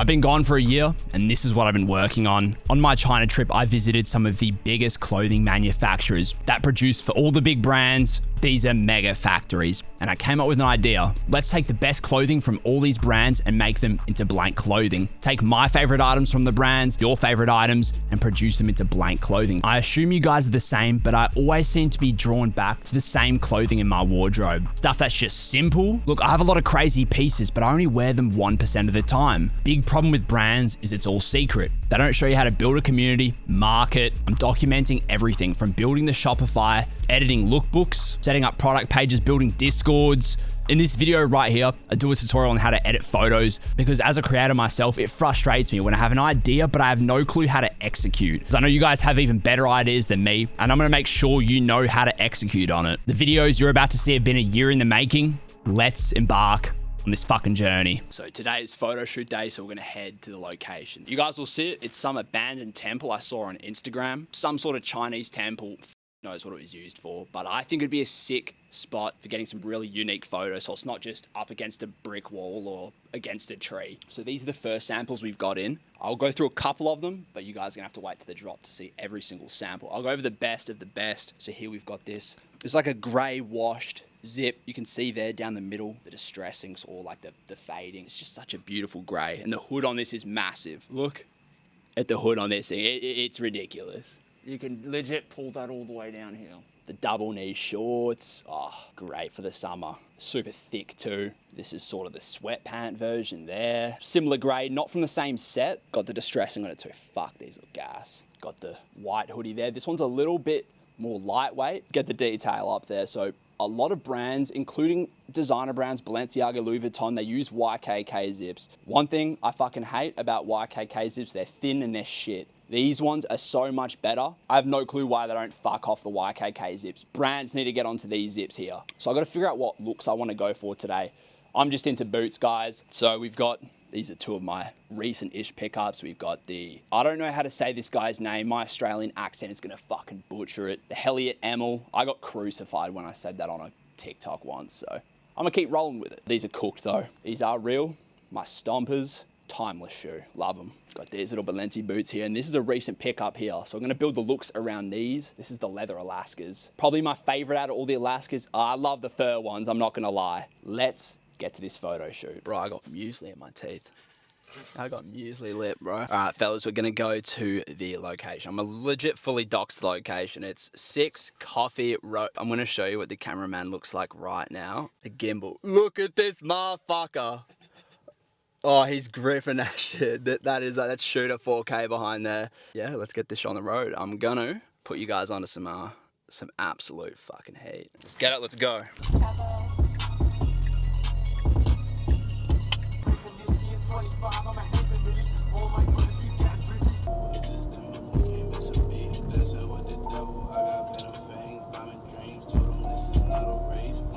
I've been gone for a year, and this is what I've been working on. On my China trip, I visited some of the biggest clothing manufacturers that produce for all the big brands. These are mega factories, and I came up with an idea. Let's take the best clothing from all these brands and make them into blank clothing. Take my favorite items from the brands, your favorite items, and produce them into blank clothing. I assume you guys are the same, but I always seem to be drawn back to the same clothing in my wardrobe. Stuff that's just simple. Look, I have a lot of crazy pieces, but I only wear them 1% of the time. Big problem with brands is it's all secret. They don't show you how to build a community, market. I'm documenting everything from building the Shopify, editing lookbooks, setting up product pages, building Discords. In this video right here, I do a tutorial on how to edit photos because as a creator myself, it frustrates me when I have an idea, but I have no clue how to execute. Because I know you guys have even better ideas than me, and I'm gonna make sure you know how to execute on it. The videos you're about to see have been a year in the making. Let's embark on this fucking journey. So today is photo shoot day, so we're gonna head to the location. You guys will see it. It's some abandoned temple I saw on Instagram. Some sort of Chinese temple. Knows what it was used for, but I think it'd be a sick spot for getting some really unique photos, so it's not just up against a brick wall or against a tree. So these are the first samples we've got in. I'll go through a couple of them, but you guys are gonna have to wait to the drop to see every single sample. I'll go over the best of the best. So here we've got this. It's like a gray washed zip. You can see there down the middle, the distressings or like the fading. It's just such a beautiful gray, and the hood on this is massive. Look at the hood on this thing. It's ridiculous. You can legit pull that all the way down here. The double knee shorts, oh, great for the summer. Super thick too. This is sort of the sweatpant version there. Similar grade, not from the same set. Got the distressing on it too. Fuck, these look gas. Got the white hoodie there. This one's a little bit more lightweight. Get the detail up there. So a lot of brands, including designer brands, Balenciaga, Louis Vuitton, they use YKK zips. One thing I fucking hate about YKK zips, they're thin and they're shit. These ones are so much better. I have no clue why they don't fuck off the YKK zips. Brands need to get onto these zips here. So I got to figure out what looks I want to go for today. I'm just into boots, guys. So we've got, these are two of my recent-ish pickups. We've got the, I don't know how to say this guy's name. My Australian accent is going to fucking butcher it. The Helliot Emil. I got crucified when I said that on a TikTok once, so I'm going to keep rolling with it. These are cooked though. These are real. My Stompers. Timeless shoe, love them. Got these little Balenci boots here, and this is a recent pickup here. So I'm gonna build the looks around these. This is the leather Alaskas. Probably my favorite out of all the Alaskas. I love the fur ones, I'm not gonna lie. Let's get to this photo shoot. Bro, I got muesli in my teeth. I got muesli lip, bro. All right, fellas, we're gonna go to the location. I'm a legit fully doxed location. It's 6 Coffee Road. I'm gonna show you what the cameraman looks like right now. The gimbal. Look at this motherfucker. Oh, he's gripping that shit. That's shooter 4K behind there. Yeah, let's get this shot on the road. I'm gonna put you guys onto some absolute fucking heat. Let's get it, let's go.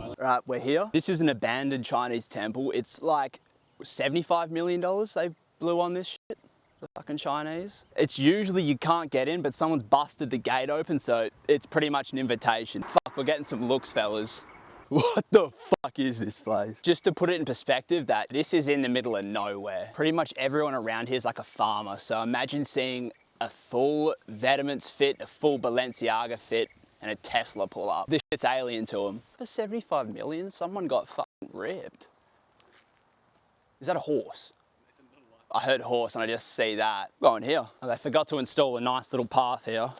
All right, we're here. This is an abandoned Chinese temple. It's like $75 million they blew on this shit, the fucking Chinese. It's usually you can't get in, but someone's busted the gate open, so it's pretty much an invitation. Fuck, we're getting some looks, fellas. What the fuck is this place? Just to put it in perspective, that this is in the middle of nowhere. Pretty much everyone around here is like a farmer, so imagine seeing a full Vetements fit, a full Balenciaga fit, and a Tesla pull up. This shit's alien to them. For 75 million, someone got fucking ripped. Is that a horse? I heard horse and I just see that. Going here. Oh, they forgot to install a nice little path here.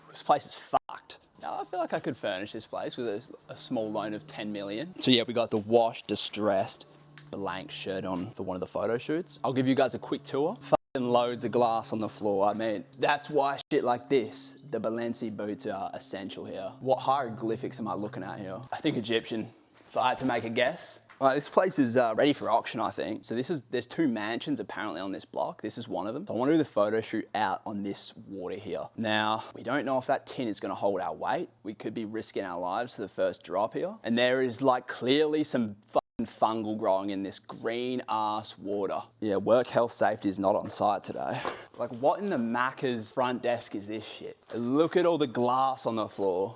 This place is fucked. Now I feel like I could furnish this place with a small loan of 10 million. So yeah, we got the washed, distressed, blank shirt on for one of the photo shoots. I'll give you guys a quick tour. Fucking loads of glass on the floor. I mean, that's why shit like this, the Balenci boots are essential here. What hieroglyphics am I looking at here? I think Egyptian, if I had to make a guess. This place is ready for auction, I think. So there's 2 mansions apparently on this block. This is one of them. So I want to do the photo shoot out on this water here. Now, we don't know if that tin is going to hold our weight. We could be risking our lives for the first drop here. And there is like clearly some fucking fungal growing in this green ass water. Yeah, work health safety is not on site today. Like what in the Macca's front desk is this shit? Look at all the glass on the floor.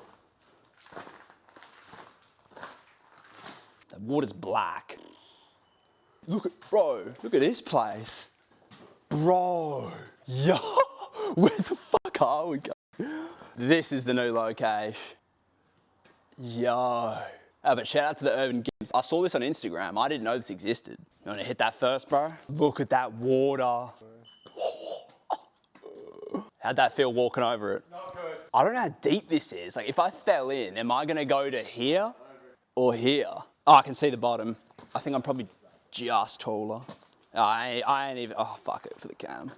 The water's black. Look at, bro, look at this place. Bro, yo, where the fuck are we going? This is the new location. Yo. But shout out to the Urban Gibbs. I saw this on Instagram. I didn't know this existed. You want to hit that first, bro? Look at that water. How'd that feel walking over it? Not good. I don't know how deep this is. Like, if I fell in, am I gonna go to here or here? Oh, I can see the bottom. I think I'm probably just taller. I ain't even, oh, fuck it for the cam.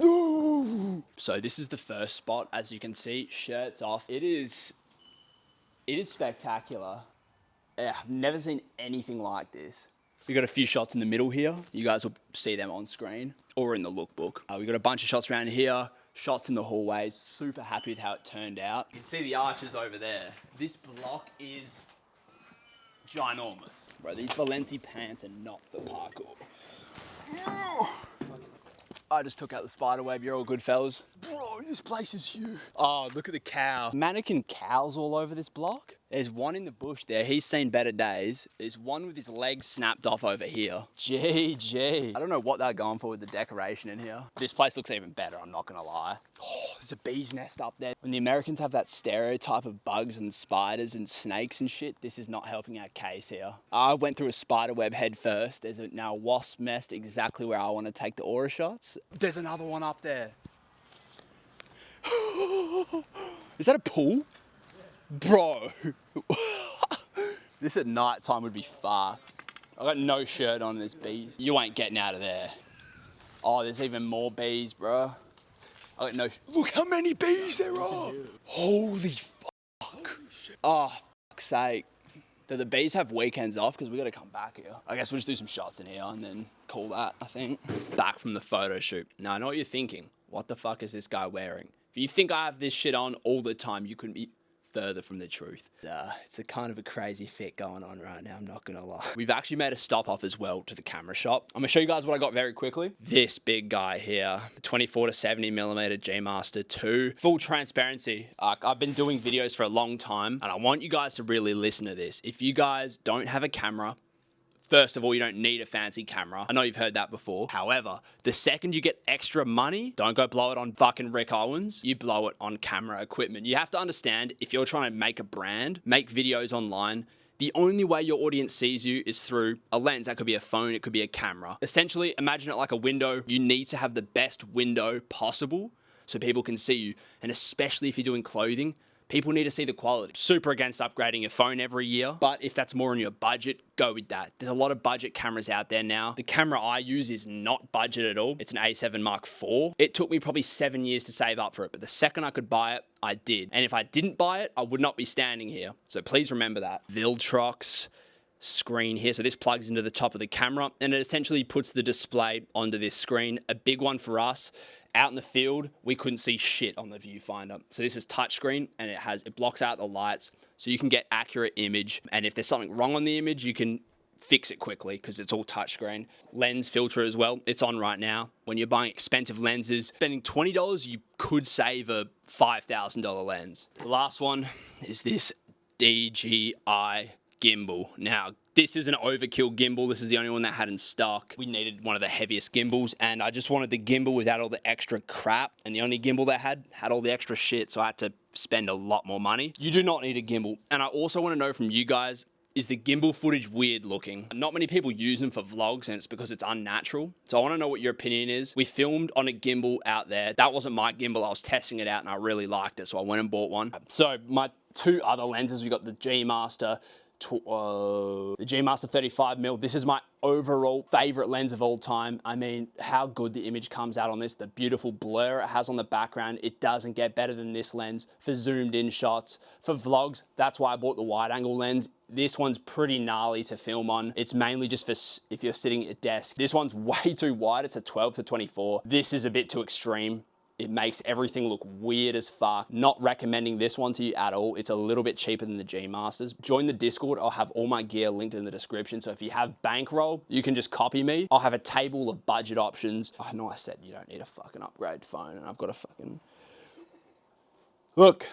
Ooh. So this is the first spot, as you can see, shirts off. It is spectacular. Yeah, I've never seen anything like this. We got a few shots in the middle here. You guys will see them on screen or in the lookbook. We got a bunch of shots around here, shots in the hallways. Super happy with how it turned out. You can see the arches over there. This block is ginormous. Bro, these Valenti pants are not for parkour. I just took out the spider web. You're all good, fellas. Bro, this place is huge. Oh, look at the cow. Mannequin cows all over this block. There's one in the bush there. He's seen better days. There's one with his legs snapped off over here. GG. I don't know what they're going for with the decoration in here. This place looks even better, I'm not gonna lie. Oh, there's a bee's nest up there. When the Americans have that stereotype of bugs and spiders and snakes and shit, this is not helping our case here. I went through a spider web head first. There's now a wasp nest exactly where I want to take the aura shots. There's another one up there. Is that a pool? Bro, this at night time would be fucked. I got no shirt on, there's bees. You ain't getting out of there. Oh, there's even more bees, bro. I got no, look how many bees there are. Holy fuck. Oh, fuck's sake. Do the bees have weekends off? Because we got to come back here. I guess we'll just do some shots in here and then call that, I think. Back from the photo shoot. Now, I know what you're thinking. What the fuck is this guy wearing? If you think I have this shit on all the time, you couldn't be further from the truth. It's a kind of a crazy fit going on right now, I'm not gonna lie. We've actually made a stop off as well to the camera shop. I'm gonna show you guys what I got very quickly. This big guy here, 24 to 70 millimeter G Master 2. Full transparency, I've been doing videos for a long time and I want you guys to really listen to this. If you guys don't have a camera, first of all, you don't need a fancy camera. I know you've heard that before. However, the second you get extra money, don't go blow it on fucking Rick Owens. You blow it on camera equipment. You have to understand, if you're trying to make a brand, make videos online, the only way your audience sees you is through a lens. That could be a phone, it could be a camera. Essentially, imagine it like a window. You need to have the best window possible so people can see you. And especially if you're doing clothing, people need to see the quality. Super against upgrading your phone every year, but if that's more on your budget, go with that. There's a lot of budget cameras out there now. The camera I use is not budget at all. It's an A7 Mark IV. It took me probably 7 years to save up for it, but the second I could buy it, I did. And if I didn't buy it, I would not be standing here. So please remember that. Viltrox screen here. So this plugs into the top of the camera and it essentially puts the display onto this screen. A big one for us. Out in the field, we couldn't see shit on the viewfinder. So this is touchscreen and it blocks out the lights so you can get accurate image. And if there's something wrong on the image, you can fix it quickly because it's all touchscreen. Lens filter as well. It's on right now. When you're buying expensive lenses, spending $20, you could save a $5,000 lens. The last one is this DJI gimbal. Now, this is an overkill gimbal. This is the only one that had in stock. We needed one of the heaviest gimbals and I just wanted the gimbal without all the extra crap. And the only gimbal that had all the extra shit. So I had to spend a lot more money. You do not need a gimbal. And I also want to know from you guys, is the gimbal footage weird looking? Not many people use them for vlogs and it's because it's unnatural. So I want to know what your opinion is. We filmed on a gimbal out there. That wasn't my gimbal. I was testing it out and I really liked it. So I went and bought one. So my two other lenses, we got the G Master, the G Master 35mm. This is my overall favorite lens of all time. I mean, how good the image comes out on this, the beautiful blur it has on the background. It doesn't get better than this lens for zoomed in shots. For vlogs, that's why I bought the wide angle lens. This one's pretty gnarly to film on. It's mainly just for if you're sitting at a desk. This one's way too wide. It's a 12 to 24. This is a bit too extreme. It makes everything look weird as fuck. Not recommending this one to you at all. It's a little bit cheaper than the G Masters. Join the Discord. I'll have all my gear linked in the description. So if you have bankroll, you can just copy me. I'll have a table of budget options. I know I said you don't need a fucking upgrade phone and I've got a fucking... Look,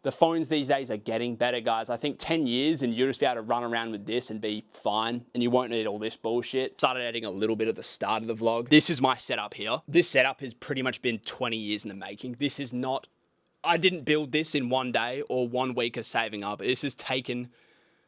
The phones these days are getting better, guys. I think 10 years and you'll just be able to run around with this and be fine, and you won't need all this bullshit. Started adding a little bit at the start of the vlog. This is my setup here. This setup has pretty much been 20 years in the making. This is not, I didn't build this in one day or 1 week of saving up. This has taken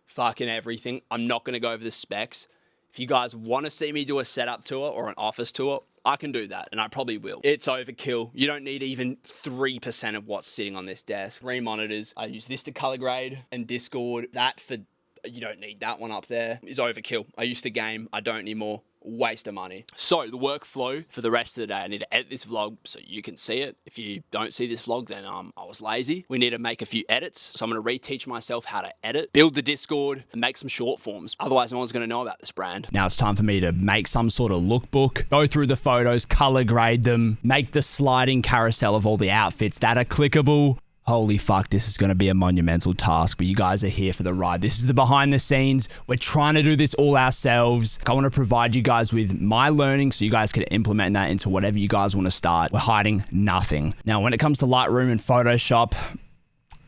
fucking everything. I'm not gonna go over the specs. If you guys wanna see me do a setup tour or an office tour, I can do that, and I probably will. It's overkill. You don't need even 3% of what's sitting on this desk. 3 monitors. I use this to color grade and Discord. That for, you don't need that one up there, is overkill. I used to game, I don't need more. Waste of money. So the workflow for the rest of the day, I need to edit this vlog so you can see it. If you don't see this vlog, then I was lazy. We need to make a few edits. So I'm gonna reteach myself how to edit, build the Discord, and make some short forms. Otherwise, no one's gonna know about this brand. Now it's time for me to make some sort of lookbook, go through the photos, color grade them, make the sliding carousel of all the outfits that are clickable. Holy fuck, this is going to be a monumental task, but you guys are here for the ride. This is the behind the scenes. We're trying to do this all ourselves. I want to provide you guys with my learning so you guys can implement that into whatever you guys want to start. We're hiding nothing. Now, when it comes to Lightroom and Photoshop,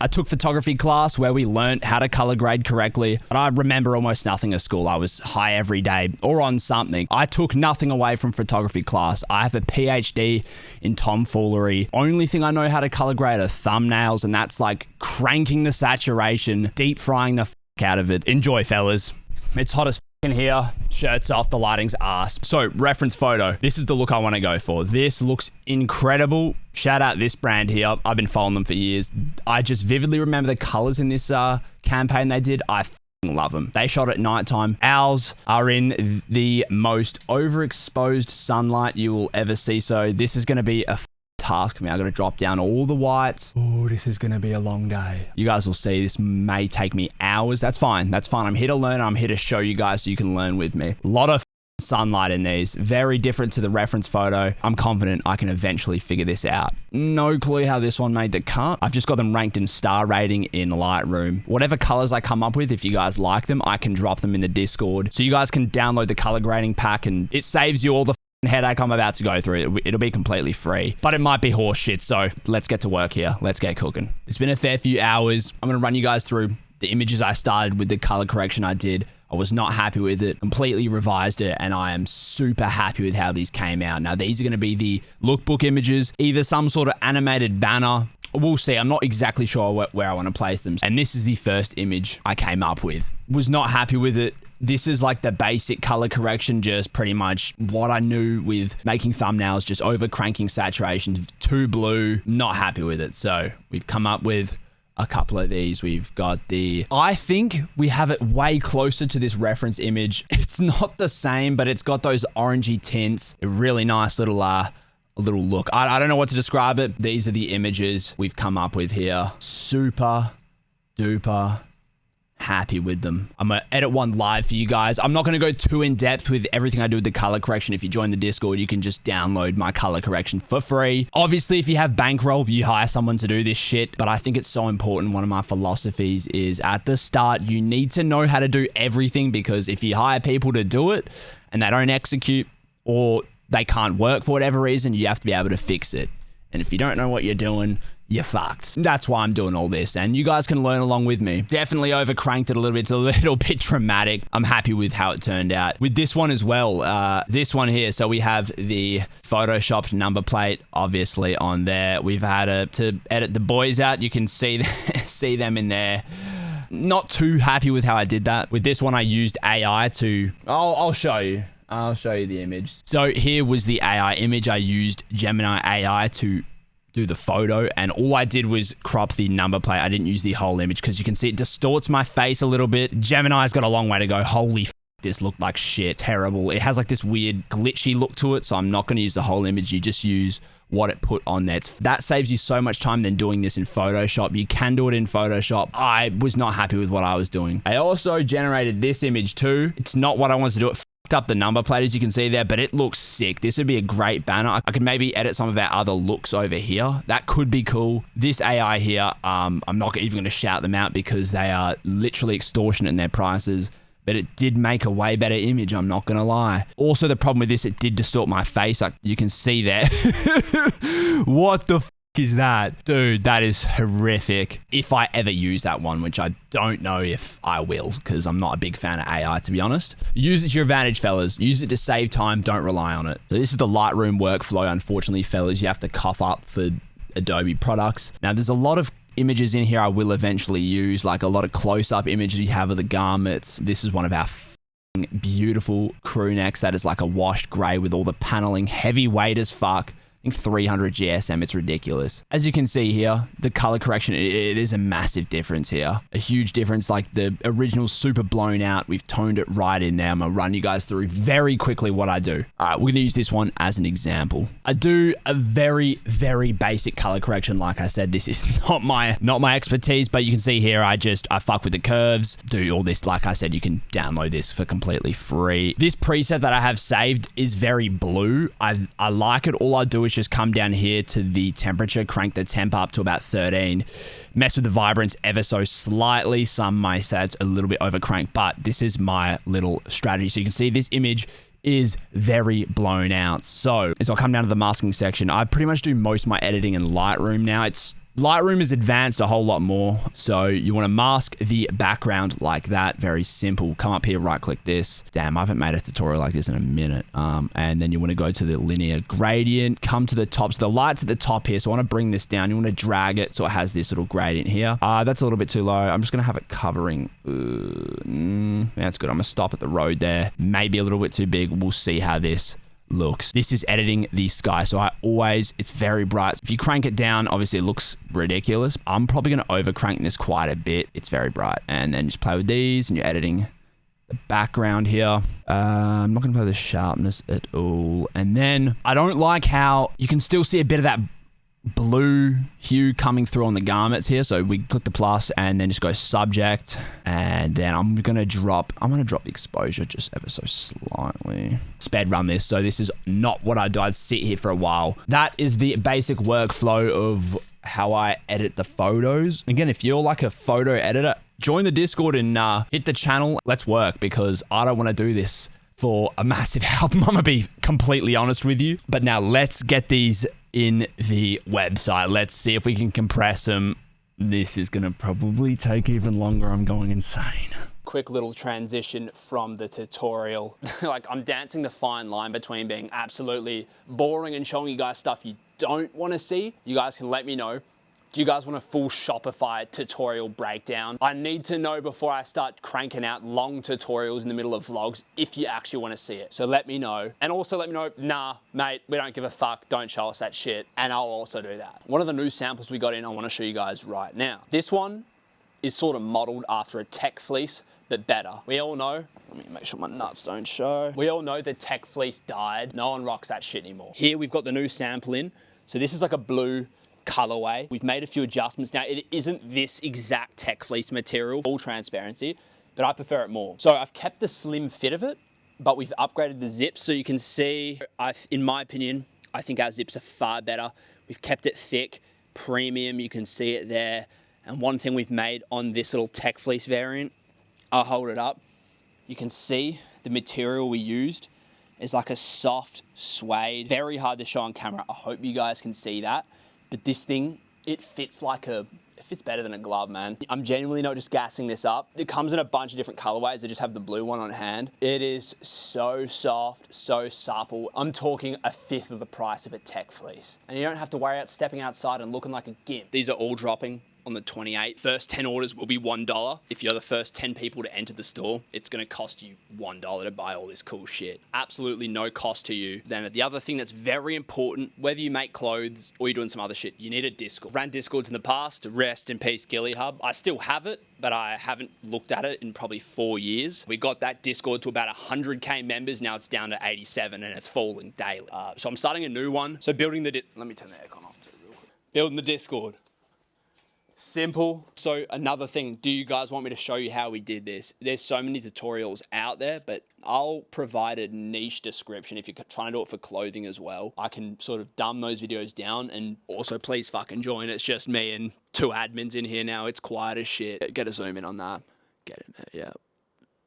I took photography class where we learned how to color grade correctly, but I remember almost nothing at school. I was high every day or on something. I took nothing away from photography class. I have a PhD in tomfoolery. Only thing I know how to color grade are thumbnails, and that's like cranking the saturation, deep frying the out of it. Enjoy, fellas. It's hot as in here, shirts off, the lighting's ass. So reference photo. This is the look I want to go for. This looks incredible. Shout out this brand here. I've been following them for years. I just vividly remember the colors in this campaign they did. I love them. They shot at nighttime. Owls are in the most overexposed sunlight you will ever see. So this is going to be a task for me. I got to drop down all the whites. Oh, this is going to be a long day. You guys will see this may take me hours. That's fine. That's fine. I'm here to learn. I'm here to show you guys so you can learn with me. A lot of sunlight in these. Very different to the reference photo. I'm confident I can eventually figure this out. No clue how this one made the cut. I've just got them ranked in star rating in Lightroom. Whatever colors I come up with, if you guys like them, I can drop them in the Discord. So you guys can download the color grading pack, and it saves you all the headache I'm about to go through. It'll be completely free, but it might be horse shit. So let's get to work here. Let's get cooking. It's been a fair few hours. I'm going to run you guys through the images I started with, the color correction I did. I was not happy with it, completely revised it, and I am super happy with how these came out. Now, these are going to be the lookbook images, either some sort of animated banner. We'll see. I'm not exactly sure where I want to place them. And this is the first image I came up with. Was not happy with it. This is like the basic color correction, just pretty much what I knew with making thumbnails, just over cranking saturations, too blue, not happy with it. So we've come up with a couple of these. We've got I think we have it way closer to this reference image. It's not the same, but it's got those orangey tints. A really nice little look. I don't know what to describe it. These are the images we've come up with here. Super duper happy with them. I'm gonna edit one live for you guys. I'm not gonna go too in depth with everything I do with the color correction. If you join the Discord, you can just download my color correction for free. Obviously, if you have bankroll, you hire someone to do this shit, but I think it's so important. One of my philosophies is at the start, you need to know how to do everything, because if you hire people to do it and they don't execute, or they can't work for whatever reason, you have to be able to fix it. And if you don't know what you're doing, you're fucked. That's why I'm doing all this, and you guys can learn along with me. Definitely overcranked it a little bit. It's a little bit dramatic. I'm happy with how it turned out. With this one as well, this one here, so we have the photoshopped number plate, obviously, on there. We've had to edit the boys out. You can see, see them in there. Not too happy with how I did that. With this one, I used AI to... I'll show you. I'll show you the image. So here was the AI image. I used Gemini AI to do the photo, and all I did was crop the number plate. I didn't use the whole image because you can see it distorts my face a little bit. Gemini's got a long way to go. Holy f, this looked like shit. Terrible. It has like this weird glitchy look to it, so I'm not going to use the whole image. You just use what it put on there. That saves you so much time than doing this in Photoshop. You can do it in Photoshop. I was not happy with what I was doing. I also generated this image too. It's not what I wanted to do. It up the number plate, as you can see there, but it looks sick. This would be a great banner. I could maybe edit some of our other looks over here. That could be cool. This AI here, I'm not even going to shout them out because they are literally extortionate in their prices, but it did make a way better image, I'm not going to lie. Also, the problem with this, it did distort my face, like you can see there. What the f? is that? Dude, that is horrific. If I ever use that one, which I don't know if I will, because I'm not a big fan of AI, to be honest. Use it to your advantage, fellas. Use it to save time. Don't rely on it. So this is the Lightroom workflow. Unfortunately, fellas, you have to cough up for Adobe products. Now, there's a lot of images in here I will eventually use, like a lot of close-up images you have of the garments. This is one of our beautiful crew necks that is like a washed gray with all the paneling, heavyweight as fuck. I think 300 GSM, it's ridiculous. As you can see here, the color correction, it is a massive difference here. A huge difference, like the original super blown out. We've toned it right in there. I'm gonna run you guys through very quickly what I do. All right, we're gonna use this one as an example. I do a very, very basic color correction. Like I said, this is not my expertise, but you can see here, I fuck with the curves, do all this. Like I said, you can download this for completely free. This preset that I have saved is very blue. I like it. All I do is just come down here to the temperature, crank the temp up to about 13, mess with the vibrance ever so slightly. Some might say it's a little bit over cranked, but this is my little strategy. So you can see this image is very blown out. So as I'll come down to the masking section, I pretty much do most of my editing in Lightroom now. Lightroom is advanced a whole lot more. So you want to mask the background like that. Very simple. Come up here, right click this. Damn, I haven't made a tutorial like this in a minute. And then you want to go to the linear gradient, come to the top. So the light's at the top here. So I want to bring this down. You want to drag it so it has this little gradient here. That's a little bit too low. I'm just going to have it covering. That's good. I'm going to stop at the road there. Maybe a little bit too big. We'll see how this looks. This is editing the sky, so it's very bright. If you crank it down, obviously it looks ridiculous. I'm probably going to over crank this quite a bit. It's very bright. And then just play with these and you're editing the background here. I'm not going to play the sharpness at all. And then I don't like how you can still see a bit of that blue hue coming through on the garments here. So we click the plus and then just go subject, and then I'm gonna drop the exposure just ever so slightly. Sped run this. So this is not what I do. I'd sit here for a while. That is the basic workflow of how I edit the photos. Again, if you're like a photo editor, join the Discord and hit the channel. Let's work, because I don't want to do this for a massive album. I'm gonna be completely honest with you. But now let's get these in the website. Let's see if we can compress them. This is gonna probably take even longer. I'm going insane. Quick little transition from the tutorial. Like, I'm dancing the fine line between being absolutely boring and showing you guys stuff you don't want to see. You guys can let me know. Do you guys want a full Shopify tutorial breakdown? I need to know before I start cranking out long tutorials in the middle of vlogs if you actually want to see it. So let me know. And also let me know, nah, mate, we don't give a fuck. Don't show us that shit. And I'll also do that. One of the new samples we got in, I want to show you guys right now. This one is sort of modeled after a tech fleece, but better. We all know, let me make sure my nuts don't show. We all know the tech fleece died. No one rocks that shit anymore. Here we've got the new sample in. So this is like a blue colorway. We've made a few adjustments. Now, it isn't this exact tech fleece material, full transparency, but I prefer it more. So I've kept the slim fit of it, but we've upgraded the zips. So you can see, in my opinion, I think our zips are far better. We've kept it thick, premium, you can see it there. And one thing we've made on this little tech fleece variant, I'll hold it up. You can see the material we used is like a soft suede, very hard to show on camera. I hope you guys can see that. But this thing, it fits better than a glove, man. I'm genuinely not just gassing this up. It comes in a bunch of different colorways. I just have the blue one on hand. It is so soft, so supple. I'm talking a fifth of the price of a tech fleece. And you don't have to worry about stepping outside and looking like a gimp. These are all dropping on the 28th. First 10 orders will be $1. If you're the first 10 people to enter the store, it's gonna cost you $1 to buy all this cool shit. Absolutely no cost to you. Then the other thing that's very important, whether you make clothes or you're doing some other shit, you need a Discord. Ran Discords in the past, rest in peace Gilly Hub. I still have it, but I haven't looked at it in probably 4 years. We got that Discord to about 100K members. Now it's down to 87 and it's falling daily. So I'm starting a new one. So building let me turn the aircon off too real quick. Building the Discord. Simple. So another thing, do you guys want me to show you how we did this? There's so many tutorials out there, but I'll provide a niche description if you're trying to do it for clothing as well. I can sort of dumb those videos down, and also please fucking join. It's just me and 2 admins in here now. It's quiet as shit. Get a zoom in on that. Get in there, yeah.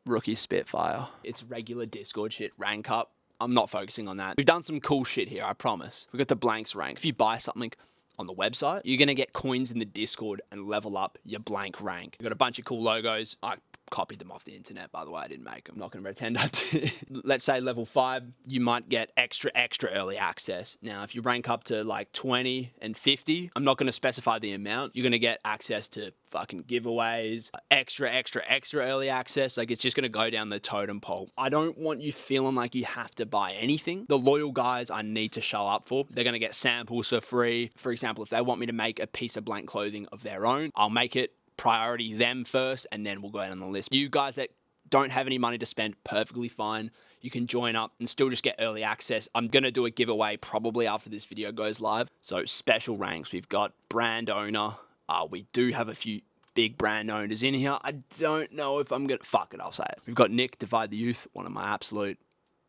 Rookie Spitfire. It's regular Discord shit, rank up. I'm not focusing on that. We've done some cool shit here, I promise. We've got the blanks rank. If you buy something on the website, you're going to get coins in the Discord and level up your blank rank. You've got a bunch of cool logos. I copied them off the internet, by the way. I didn't make them. I'm not going to pretend I did. Let's say level 5, you might get extra early access. Now, if you rank up to like 20 and 50, I'm not going to specify the amount. You're going to get access to fucking giveaways, extra early access. Like, it's just going to go down the totem pole. I don't want you feeling like you have to buy anything. The loyal guys I need to show up for, they're going to get samples for free. For example, if they want me to make a piece of blank clothing of their own, I'll make it. Priority them first, and then we'll go down the list. You guys that don't have any money to spend, perfectly fine. You can join up and still just get early access. I'm going to do a giveaway probably after this video goes live. So special ranks, we've got brand owner. We do have a few big brand owners in here. I don't know if I'm going to... Fuck it, I'll say it. We've got Nick, Divide the Youth, one of my absolute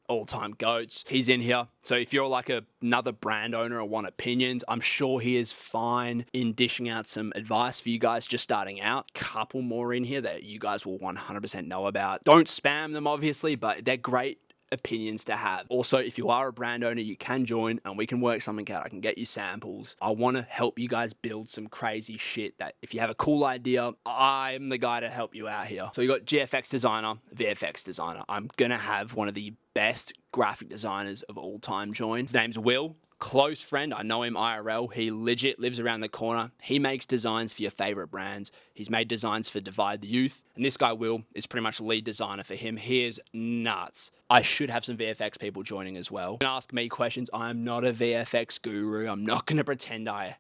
all-time goats. He's in here. So if you're like another brand owner or want opinions, I'm sure he is fine in dishing out some advice for you guys just starting out. Couple more in here that you guys will 100% know about. Don't spam them, obviously, but they're great opinions to have. Also, if you are a brand owner, you can join and we can work something out. I can get you samples. I want to help you guys build some crazy shit that if you have a cool idea, I'm the guy to help you out here. So you got GFX designer, VFX designer. I'm gonna have one of the best graphic designers of all time join. His name's Will. Close friend, I know him IRL. He legit lives around the corner. He makes designs for your favorite brands. He's made designs for Divide the Youth. And this guy, Will, is pretty much lead designer for him. He is nuts. I should have some VFX people joining as well. Don't ask me questions. I'm not a VFX guru. I'm not going to pretend I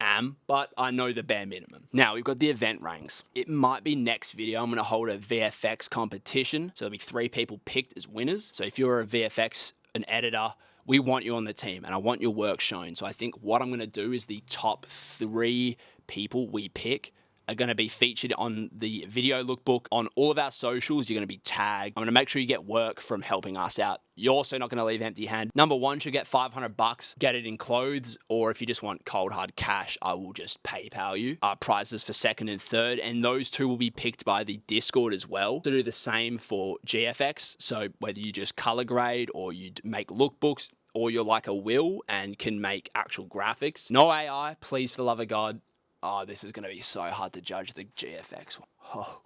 am, but I know the bare minimum. Now, we've got the event ranks. It might be next video. I'm going to hold a VFX competition. So there'll be 3 people picked as winners. So if you're a VFX, an editor, we want you on the team and I want your work shown. So I think what I'm going to do is the top 3 people we pick are going to be featured on the video lookbook. On all of our socials, you're going to be tagged. I'm going to make sure you get work from helping us out. You're also not going to leave empty hand. Number 1 should get $500, get it in clothes, or if you just want cold hard cash, I will just PayPal you. Prizes for 2nd and 3rd, and those 2 will be picked by the Discord as well. To do the same for GFX, so whether you just color grade or you make lookbooks, or you're like a Will and can make actual graphics. No AI, please, for the love of God. Oh, this is going to be so hard to judge the GFX one. Oh.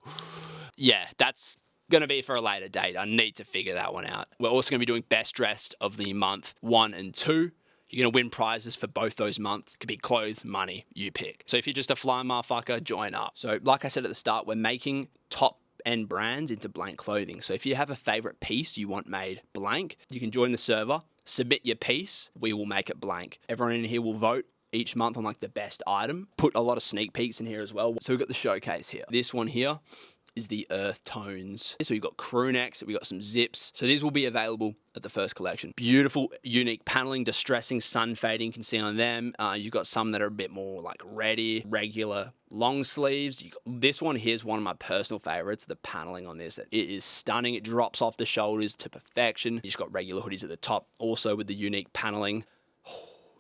Yeah, that's going to be for a later date. I need to figure that one out. We're also going to be doing best dressed of the month 1 and 2. You're going to win prizes for both those months. It could be clothes, money, you pick. So if you're just a fly motherfucker, join up. So like I said at the start, we're making top end brands into blank clothing. So if you have a favorite piece you want made blank, you can join the server, submit your piece, we will make it blank. Everyone in here will vote each month on like the best item. Put a lot of sneak peeks in here as well. So we've got the showcase here. This one here is the earth tones. So we've got crew necks, we got some zips. So these will be available at the first collection. Beautiful, unique paneling, distressing, sun fading, you can see on them. You've got some that are a bit more like ready, regular long sleeves. This one here is one of my personal favorites. The paneling on this, it is stunning. It drops off the shoulders to perfection. You just got regular hoodies at the top, also with the unique paneling.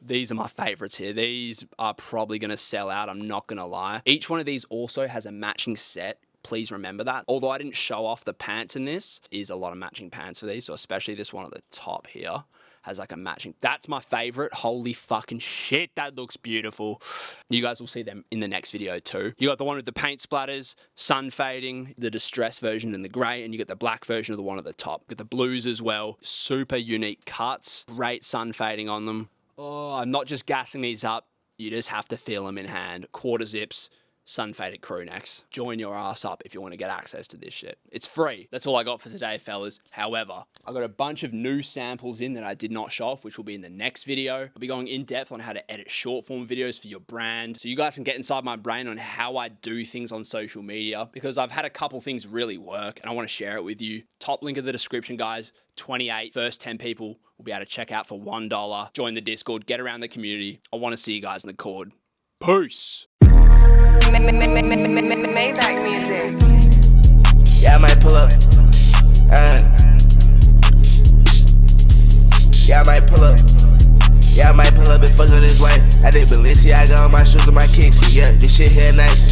These are my favorites here. These are probably going to sell out, I'm not going to lie. Each one of these also has a matching set. Please remember that. Although I didn't show off the pants in this, is a lot of matching pants for these. So especially this one at the top here has like a matching. That's my favorite. Holy fucking shit, that looks beautiful. You guys will see them in the next video too. You got the one with the paint splatters, sun fading, the distress version in the gray, and you got the black version of the one at the top. Got the blues as well. Super unique cuts. Great sun fading on them. Oh, I'm not just gassing these up. You just have to feel them in hand. Quarter zips, sun faded crew necks. Join your ass up if you want to get access to this shit. It's free. That's all I got for today, fellas. However, I got a bunch of new samples in that I did not show off, which will be in the next video. I'll be going in depth on how to edit short form videos for your brand. So you guys can get inside my brain on how I do things on social media, because I've had a couple things really work and I want to share it with you. Top link in the description, guys. 28 first 10 people will be able to check out for $1. Join the Discord, get around the community. I want to see you guys in the cord. Peace. Maybach music. Yeah, I might pull up. Yeah, I might pull up. Yeah, I might pull up and fuck on this way. I did Balenciaga on my shoes and my kicks. Yeah, this shit here nice.